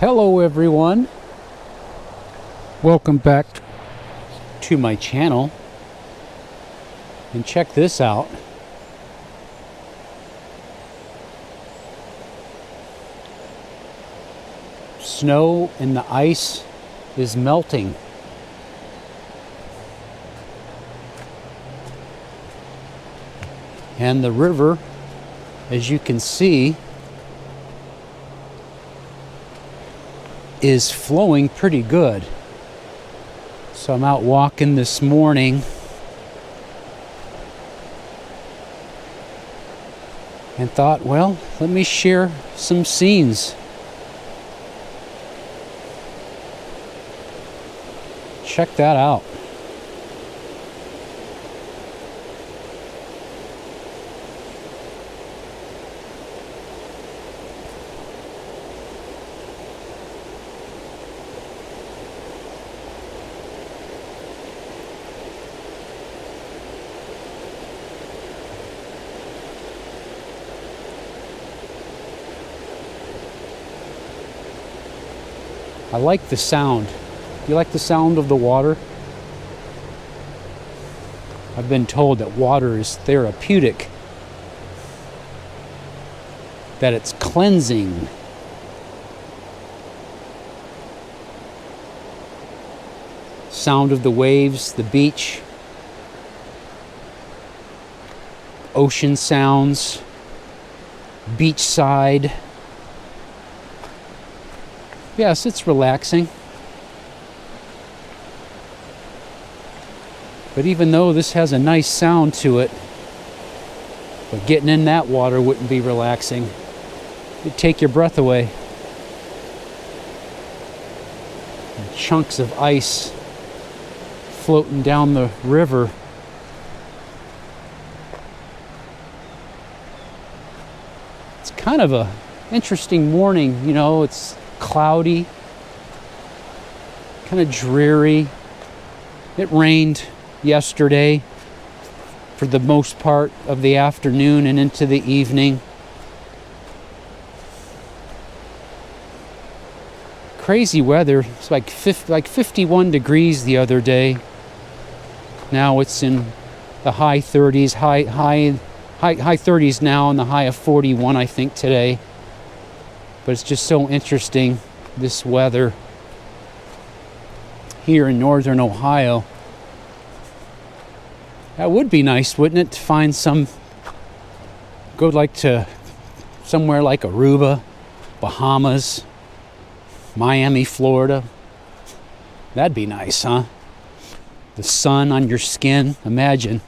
Hello everyone, welcome back to my channel, and check this out. Snow and the ice is melting. And the river, as you can see, is flowing pretty good. So I'm out walking this morning and thought, well, let me share some scenes. Check that out. I like the sound. You like the sound of the water? I've been told that water is therapeutic, that it's cleansing. Sound of the waves, the beach, ocean sounds, beachside. Yes, it's relaxing. But even though this has a nice sound to it, but getting in that water wouldn't be relaxing. It'd take your breath away. And chunks of ice floating down the river. It's kind of a interesting morning, you know, it's cloudy, kind of dreary. It rained yesterday for the most part of the afternoon and into the evening. Crazy weather. It's like 51 degrees the other day. Now it's in the high 30s, high 30s now, and the high of 41 I think today. But it's just so interesting, this weather here in northern Ohio. That would be nice, wouldn't it, to find go like to somewhere like Aruba, Bahamas, Miami, Florida. That'd be nice, huh? The sun on your skin, imagine.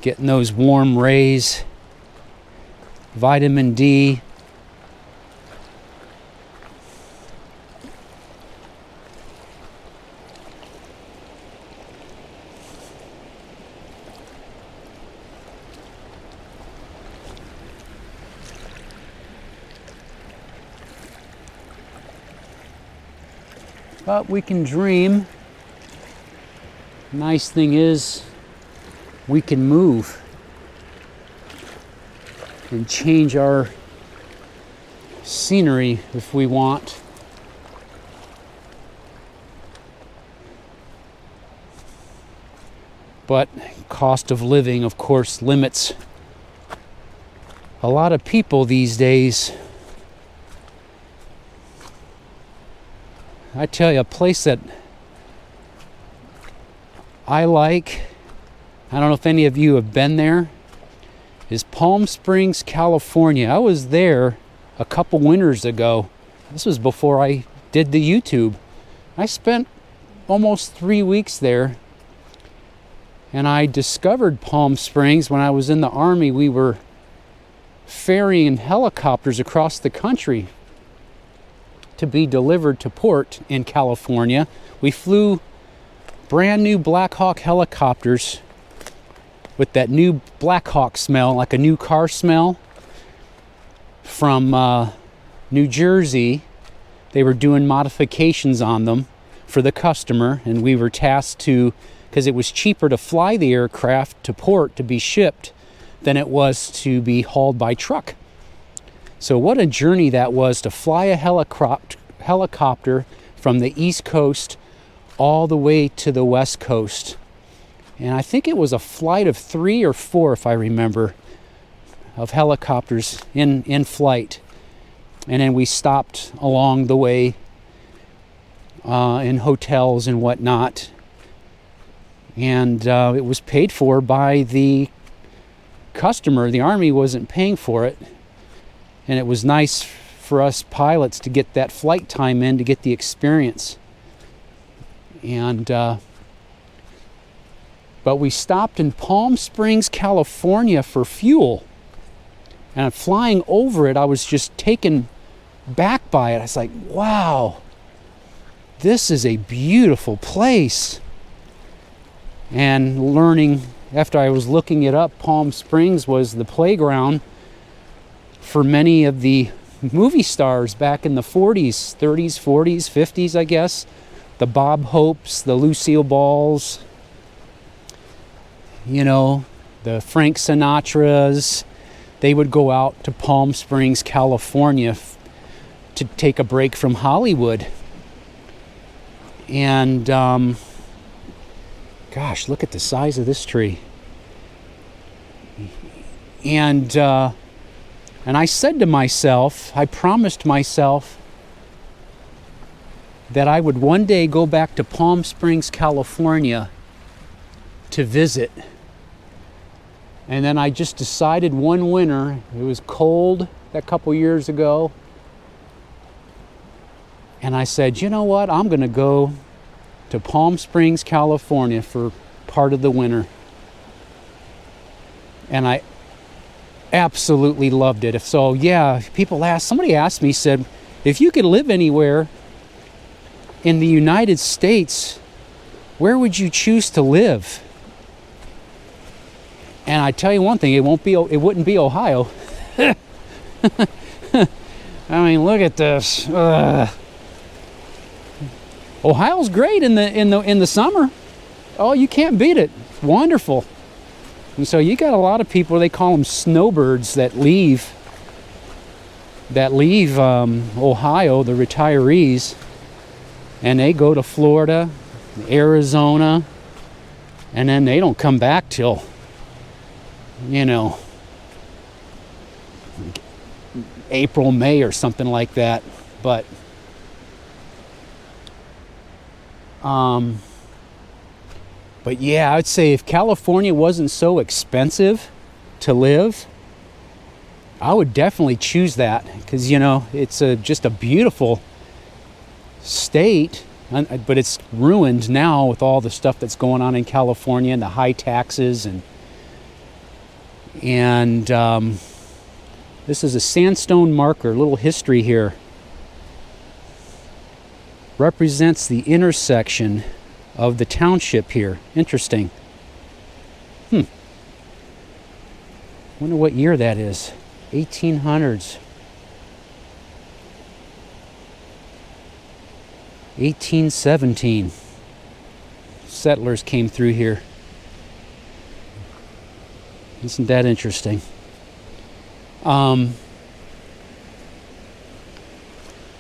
Getting those warm rays. Vitamin D. But we can dream. Nice thing is, we can move and change our scenery if we want. But cost of living, of course, limits a lot of people these days. I tell you, a place that I like, I don't know if any of you have been there, is Palm Springs, California. I was there a couple winters ago. This was before I did the YouTube. I spent almost 3 weeks there, and I discovered Palm Springs when I was in the Army. We were ferrying helicopters across the country to be delivered to port in California. We flew brand new Black Hawk helicopters with that new Black Hawk smell, like a new car smell, from New Jersey. They were doing modifications on them for the customer, and we were tasked to, because it was cheaper to fly the aircraft to port to be shipped than it was to be hauled by truck. So what a journey that was to fly a helicopter from the East Coast all the way to the West Coast. And I think it was a flight of 3 or 4, if I remember, of helicopters in flight. And then we stopped along the way in hotels and whatnot. And it was paid for by the customer. The Army wasn't paying for it. And it was nice for us pilots to get that flight time in to get the experience. And but we stopped in Palm Springs, California for fuel. And flying over it, I was just taken back by it. I was like, wow, this is a beautiful place. And learning, after I was looking it up, Palm Springs was the playground for many of the movie stars back in the 40s, 30s, 40s, 50s, I guess. The Bob Hopes, the Lucille Balls, you know, the Frank Sinatras. They would go out to Palm Springs, California to take a break from Hollywood. And gosh, look at the size of this tree. And I said to myself, I promised myself that I would one day go back to Palm Springs, California to visit. And then I just decided one winter, it was cold a couple years ago, and I said, you know what, I'm going to go to Palm Springs, California for part of the winter. And I absolutely loved it. So yeah, somebody asked me, said, if you could live anywhere in the United States, where would you choose to live? And I tell you one thing, it wouldn't be Ohio. I mean, look at this. Ohio's great in the summer. Oh, you can't beat it. It's wonderful. And so you got a lot of people, they call them snowbirds, that leave Ohio, the retirees, and they go to Florida, Arizona, and then they don't come back till, you know, April, May or something like that. But yeah, I'd say if California wasn't so expensive to live, I would definitely choose that, because, you know, it's just a beautiful state, but it's ruined now with all the stuff that's going on in California and the high taxes. And this is a sandstone marker, a little history here. Represents the intersection of the township here. Interesting. Wonder what year that is. 1800s. 1817. Settlers came through here. Isn't that interesting? But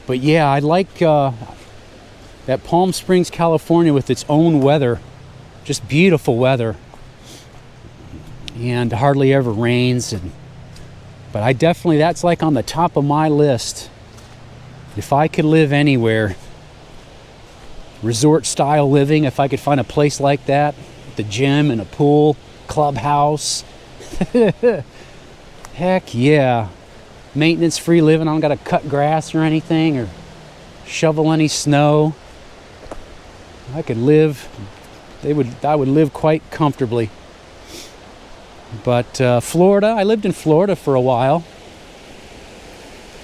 yeah, I like that Palm Springs, California, with its own weather. Just beautiful weather. And hardly ever rains. But I definitely, that's like on the top of my list. If I could live anywhere, resort style living, if I could find a place like that, with the gym and a pool, clubhouse. Heck yeah. Maintenance free living. I don't got to cut grass or anything or shovel any snow. I could live, I would live quite comfortably. But Florida, I lived in Florida for a while.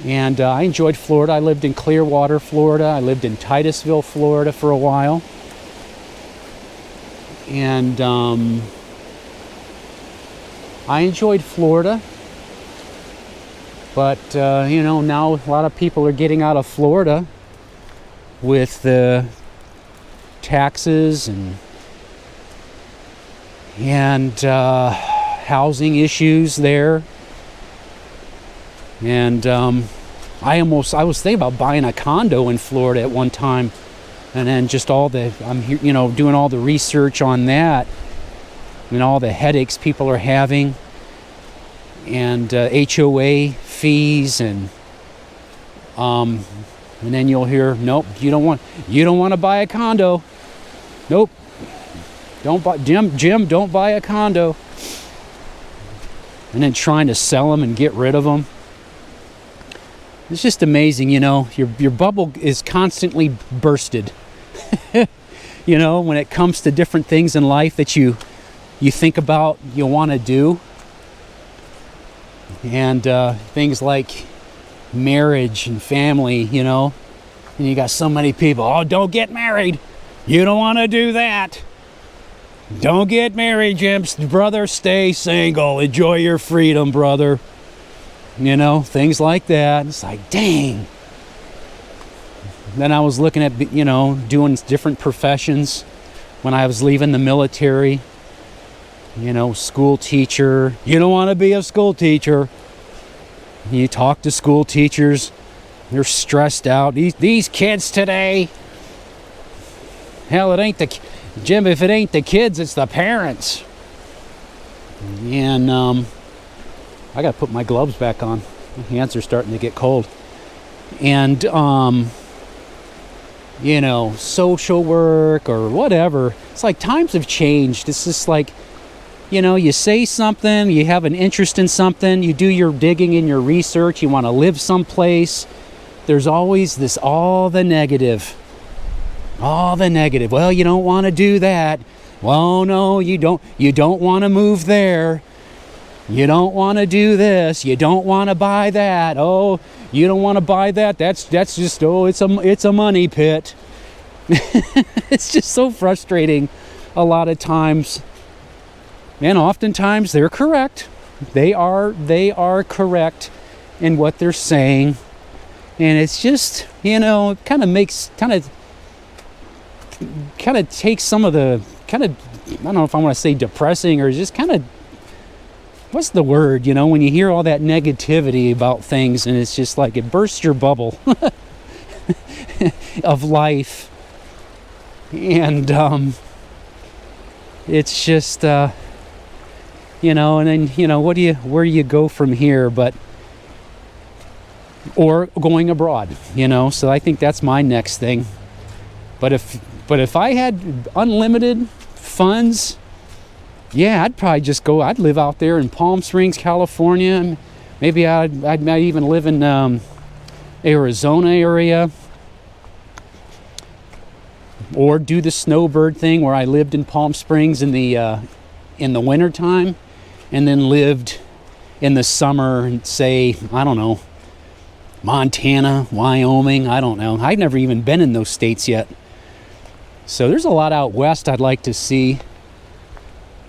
And I enjoyed Florida. I lived in Clearwater, Florida. I lived in Titusville, Florida for a while. And I enjoyed Florida. But, you know, now a lot of people are getting out of Florida with the taxes and housing issues there. And I was thinking about buying a condo in Florida at one time, and then just I'm here, doing all the research on that, and all the headaches people are having, and HOA fees, and then you'll hear, nope, you don't want to buy a condo. Nope, don't buy, Jim, don't buy a condo. And then trying to sell them and get rid of them. It's just amazing, your bubble is constantly bursted. When it comes to different things in life that you think about, you want to do. And things like marriage and family, and you got so many people, oh, don't get married. You don't want to do that. Don't get married, Jim. Brother, stay single. Enjoy your freedom, brother. Things like that. It's like, dang. Then I was looking at, doing different professions when I was leaving the military. School teacher. You don't want to be a school teacher. You talk to school teachers. They're stressed out. These kids today. Hell, it ain't Jim, if it ain't the kids, it's the parents. And I got to put my gloves back on. My hands are starting to get cold. And, social work or whatever. It's like times have changed. It's just like, you say something, you have an interest in something, you do your digging and your research, you want to live someplace. There's always all the negative. All the negative. Well, you don't want to do that. Well, no, you don't want to move there. You don't want to do this. You don't want to buy that. Oh, you don't want to buy that. That's just, it's a money pit. It's just so frustrating a lot of times. And oftentimes they're correct. They are correct in what they're saying. And it's just, it kind of takes some of the I don't know if I want to say depressing or just kind of, what's the word, when you hear all that negativity about things, and it's just like it bursts your bubble of life. And it's just and then where do you go from here or going abroad, so I think that's my next thing. But if I had unlimited funds, yeah, I'd probably just go. I'd live out there in Palm Springs, California. Maybe I might even live in Arizona area, or do the snowbird thing where I lived in Palm Springs in the wintertime, and then lived in the summer and say, I don't know, Montana, Wyoming, I don't know. I've never even been in those states yet. So there's a lot out west I'd like to see.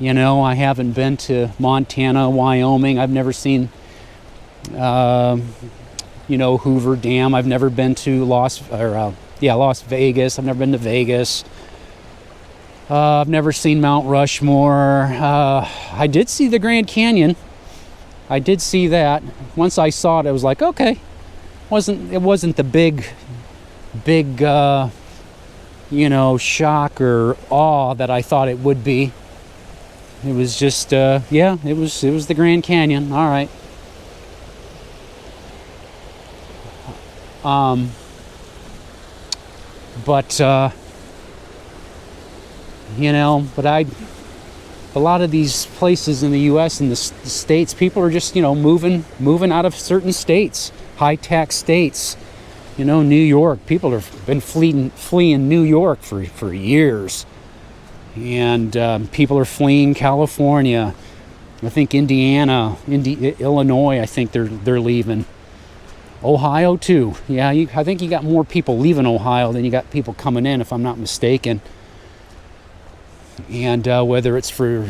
I haven't been to Montana, Wyoming. I've never seen, Hoover Dam. I've never been to Las Vegas. I've never been to Vegas. I've never seen Mount Rushmore. I did see the Grand Canyon. I did see that. Once I saw it, I was like, okay. It wasn't the big shock or awe that I thought it would be. It was just it was the Grand Canyon. All right. But a lot of these places in the U.S. and the states, people are just moving out of certain states, high tax states. New York, people have been fleeing New York for years. And people are fleeing California. I think Indiana, Illinois, I think they're leaving. Ohio too. Yeah, I think you got more people leaving Ohio than you got people coming in, if I'm not mistaken. And whether it's for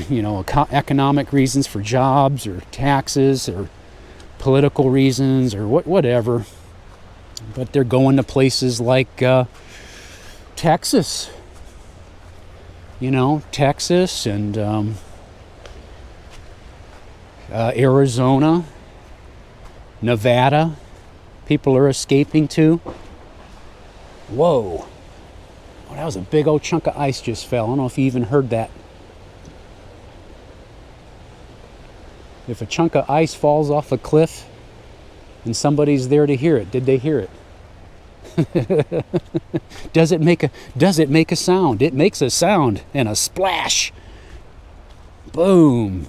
economic reasons, for jobs or taxes or political reasons or whatever. But they're going to places like Texas. Texas and Arizona. Nevada, people are escaping to. Whoa. Oh, that was a big old chunk of ice just fell. I don't know if you even heard that. If a chunk of ice falls off a cliff and somebody's there to hear it, did they hear it? Does it make a sound? It makes a sound and a splash. Boom.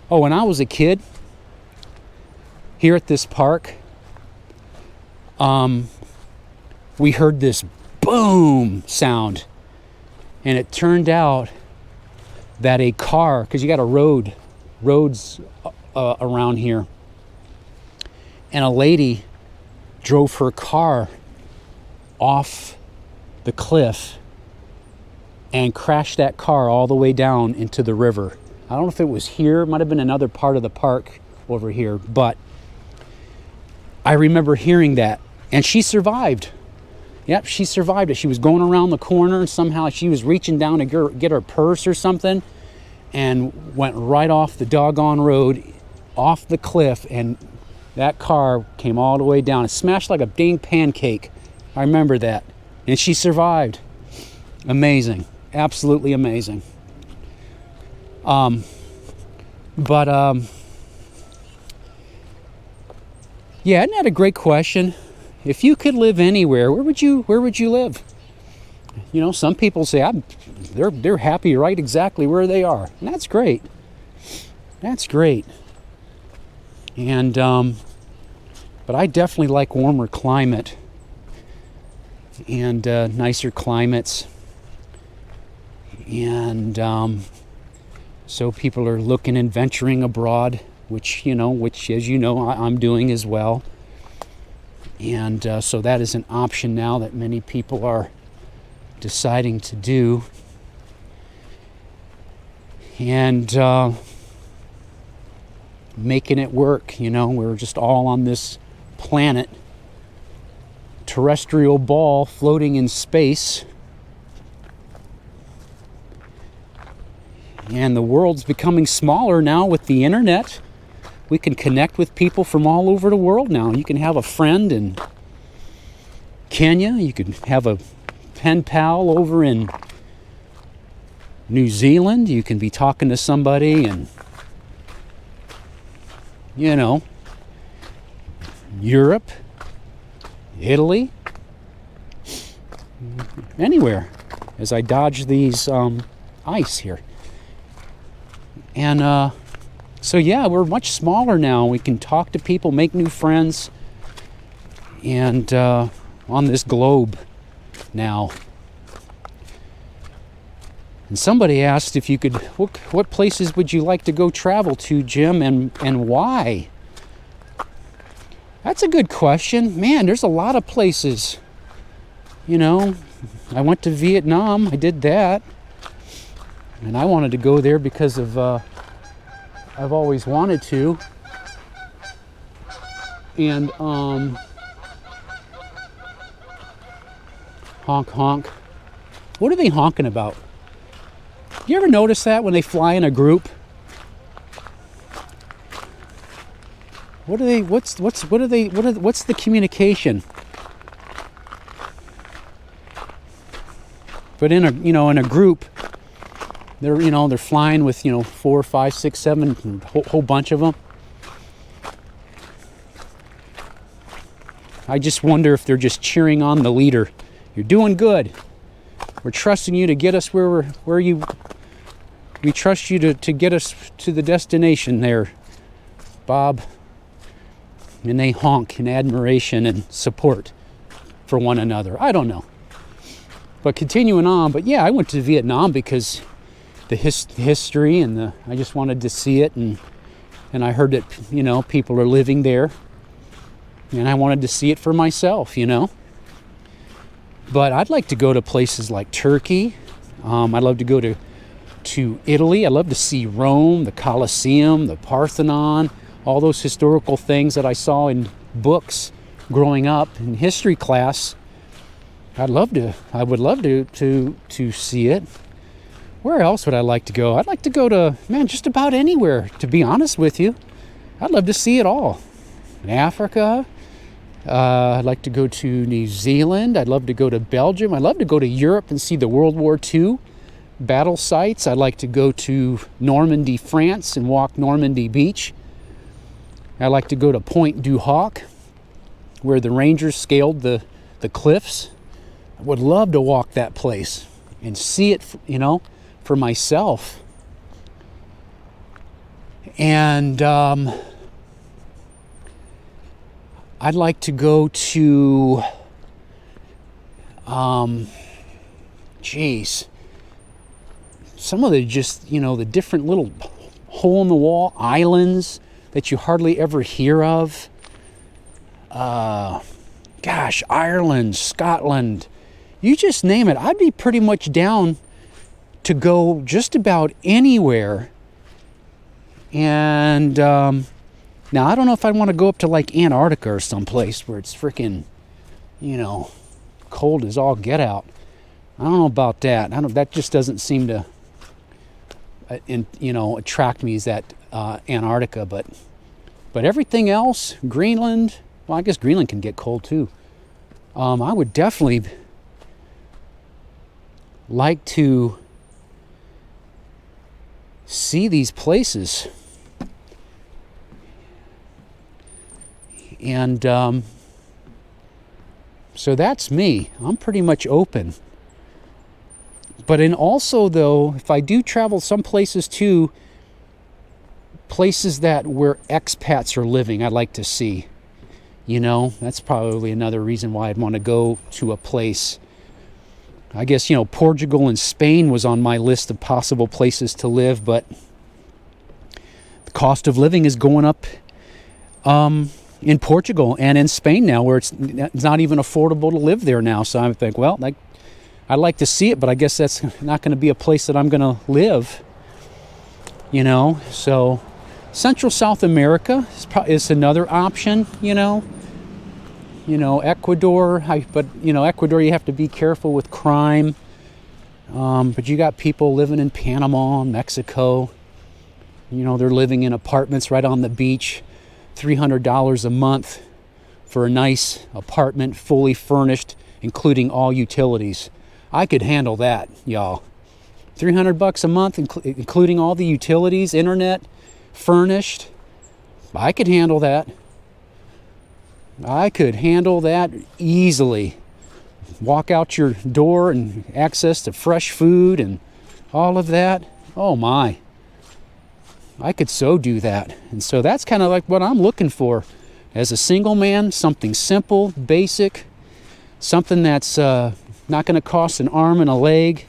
Oh, when I was a kid, here at this park, we heard this boom sound, and it turned out that a car, because you got roads around here, and a lady drove her car off the cliff and crashed that car all the way down into the river. I don't know if it was here, it might have been another part of the park over here, but I remember hearing that, and she survived. Yep, she survived it. She was going around the corner, and somehow she was reaching down to get her purse or something, and went right off the doggone road, off the cliff, and that car came all the way down. It smashed like a dang pancake. I remember that. And she survived. Amazing. Absolutely amazing. Yeah, isn't that a great question? If you could live anywhere, where would you live? You know, some people say they're happy right exactly where they are. And that's great. That's great. And but I definitely like warmer climate and nicer climates. And so people are looking and venturing abroad, which as you know, I'm doing as well. And so that is an option now that many people are deciding to do. And making it work. We're just all on this planet, terrestrial ball floating in space. And the world's becoming smaller now with the internet. We can connect with people from all over the world now. You can have a friend in Kenya. You can have a pen pal over in New Zealand. You can be talking to somebody in, Europe, Italy, anywhere, as I dodge these ice here. And so yeah, we're much smaller now. We can talk to people, make new friends, and on this globe now. And somebody asked if you could, what places would you like to go travel to, Jim, and why? That's a good question. Man, there's a lot of places. I went to Vietnam. I did that. And I wanted to go there because of, I've always wanted to. And, honk, honk. What are they honking about? You ever notice that when they fly in a group? What's the communication? But in a group, they're flying with 4, 5, 6, 7, whole bunch of them. I just wonder if they're just cheering on the leader. You're doing good. We're trusting you to get us we trust you to get us to the destination there, Bob. And they honk in admiration and support for one another. I don't know. But continuing on, but yeah, I went to Vietnam because the history and I just wanted to see it, and I heard that people are living there, and I wanted to see it for myself, But I'd like to go to places like Turkey. I'd love to go to Italy. I'd love to see Rome, the Colosseum, the Parthenon, all those historical things that I saw in books growing up in history class. I would love to see it. Where else would I like to go? I'd like to go to, just about anywhere, to be honest with you. I'd love to see it all. Africa. I'd like to go to New Zealand. I'd love to go to Belgium. I'd love to go to Europe and see the World War II battle sites. I'd like to go to Normandy, France, and walk Normandy Beach. I'd like to go to Point du Hoc, where the Rangers scaled the cliffs. I would love to walk that place and see it, for myself. And I'd like to go to, some of the the different little hole-in-the-wall islands that you hardly ever hear of. Ireland, Scotland, you just name it. I'd be pretty much down to go just about anywhere. And now, I don't know if I want to go up to like Antarctica or someplace where it's freaking, cold as all get out. I don't know about that. That just doesn't seem to, attract me as that Antarctica. But everything else, Greenland. Well, I guess Greenland can get cold too. I would definitely like to see these places. And so that's me. I'm pretty much open. But also, though, if I do travel some places too, places where expats are living, I'd like to see. That's probably another reason why I'd want to go to a place. I guess, Portugal and Spain was on my list of possible places to live, but the cost of living is going up in Portugal and in Spain now, where it's not even affordable to live there now. So I think, well, I'd like to see it, but I guess that's not going to be a place that I'm going to live. So Central South America is another option. Ecuador. But Ecuador, you have to be careful with crime. But you got people living in Panama, Mexico. They're living in apartments right on the beach. $300 a month for a nice apartment, fully furnished, including all utilities. I could handle that, y'all. $300 a month, including all the utilities, internet, furnished. I could handle that. I could handle that easily. Walk out your door and access to fresh food and all of that. Oh my. I could so do that. And so that's kind of like what I'm looking for as a single man. Something simple, basic, something that's not going to cost an arm and a leg.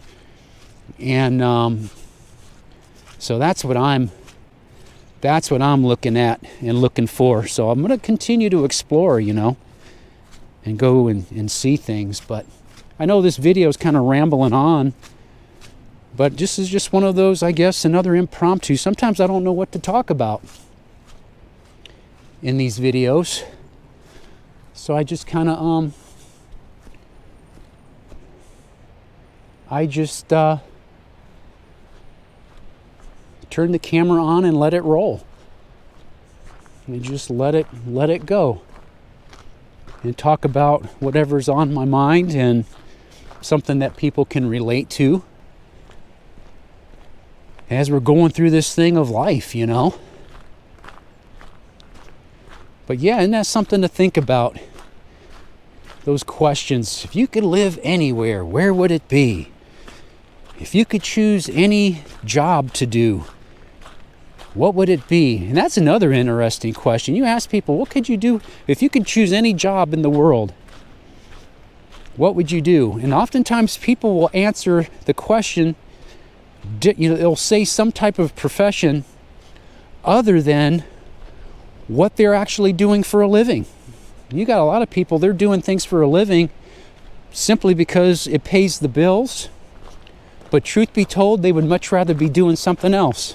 And so that's what I'm looking at and looking for. So I'm going to continue to explore, and go and see things. But I know this video is kind of rambling on. But this is just one of those, I guess, another impromptu. Sometimes I don't know what to talk about in these videos. So I just kind of, turn the camera on and let it roll. And just let it go. And talk about whatever's on my mind and something that people can relate to as we're going through this thing of life, But yeah, isn't that something to think about? Those questions. If you could live anywhere, where would it be? If you could choose any job to do, what would it be? And that's another interesting question. You ask people, what could you do if you could choose any job in the world? What would you do? And oftentimes people will answer the question, they'll say some type of profession other than what they're actually doing for a living. You got a lot of people, they're doing things for a living simply because it pays the bills. But truth be told, they would much rather be doing something else.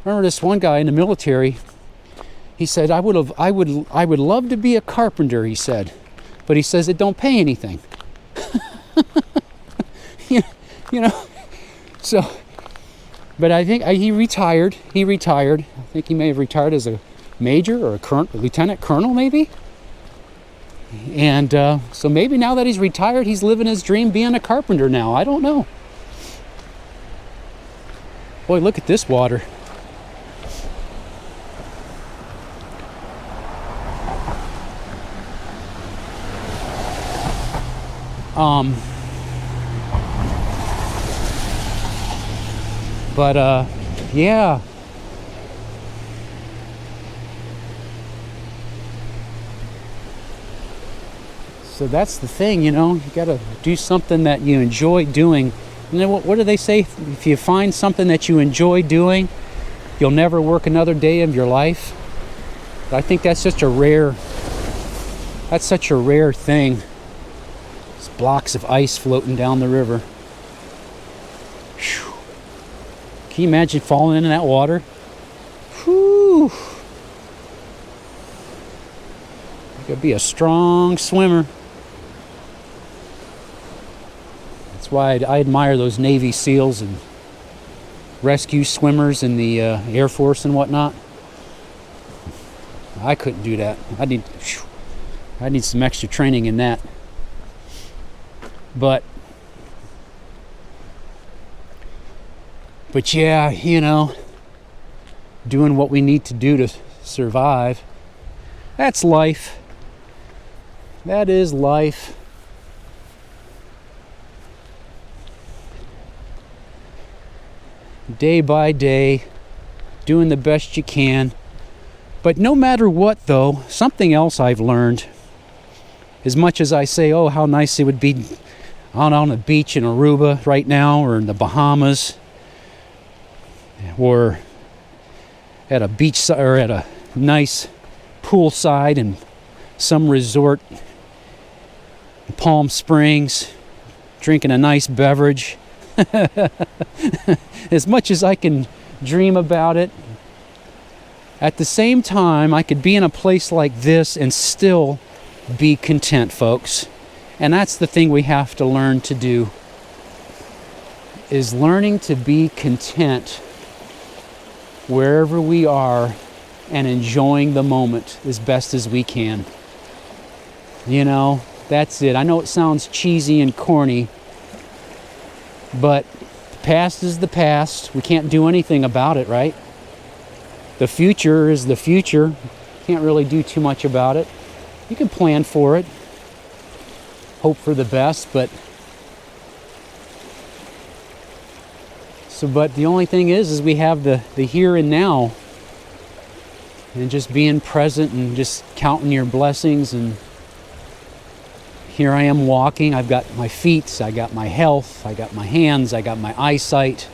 Remember this one guy in the military, he said, I would love to be a carpenter, he said. But he says it don't pay anything. So, but I think he retired. I think he may have retired as a major or a lieutenant colonel maybe. And so maybe now that he's retired, he's living his dream being a carpenter now. I don't know. Boy, look at this water. But yeah. So that's the thing, you know, you got to do something that you enjoy doing. And then what do they say? If you find something that you enjoy doing, you'll never work another day of your life. But I think that's such a rare thing. There's blocks of ice floating down the river. Whew. Can you imagine falling into that water? Whew. You gotta be a strong swimmer. That's why I admire those Navy SEALs and rescue swimmers in the Air Force and whatnot. I couldn't do that. I need some extra training in that. But yeah, you know, doing what we need to do to survive. That's life. That is life. Day by day, doing the best you can. But no matter what, though, something else I've learned, as much as I say, oh, how nice it would be on a beach in Aruba right now, or in the Bahamas, or at a beach, or at a nice poolside in some resort in Palm Springs, drinking a nice beverage. As much as I can dream about it, at the same time, I could be in a place like this and still be content, folks. And that's the thing we have to learn to do, is learning to be content wherever we are and enjoying the moment as best as we can. You know, that's it. I know it sounds cheesy and corny, but the past is the past. We can't do anything about it, right? The future is the future. Can't really do too much about it. You can plan for it, hope for the best, but the only thing is we have the here and now, and just being present and just counting your blessings. And here I am walking. I've got my feet, I got my health, I got my hands, I got my eyesight,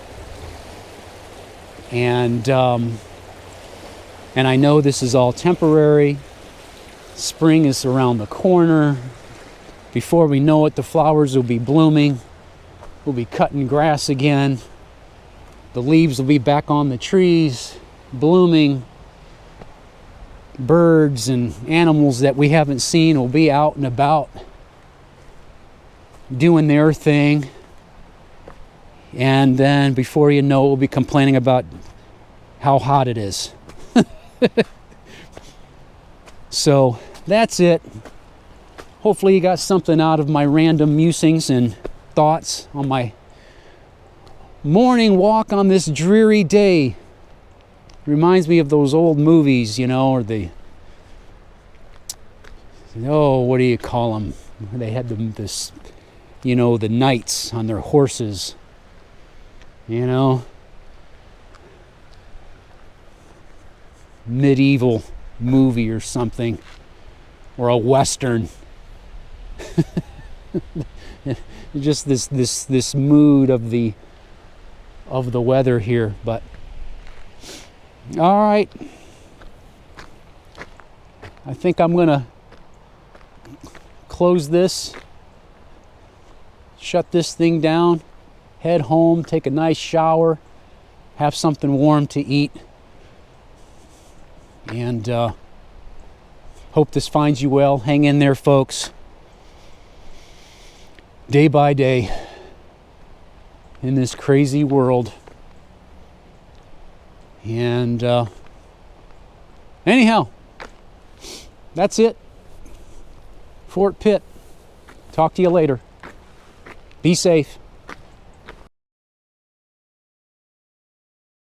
and I know this is all temporary. Spring is around the corner. Before we know it, the flowers will be blooming. We'll be cutting grass again. The leaves will be back on the trees, blooming. Birds and animals that we haven't seen will be out and about, doing their thing. And then before you know it, we'll be complaining about how hot it is. So that's it. Hopefully you got something out of my random musings and thoughts on my morning walk on this dreary day. Reminds me of those old movies, you know, or what do you call them? They had this, you know, the knights on their horses, you know, medieval movie or something, or a western. Just this mood of the weather here. But all right, I think I'm gonna close this, shut this thing down, head home, take a nice shower, have something warm to eat, and hope this finds you well. Hang in there, folks. Day by day in this crazy world. And Anyhow, that's it. Fort Pitt. Talk to you later. Be safe.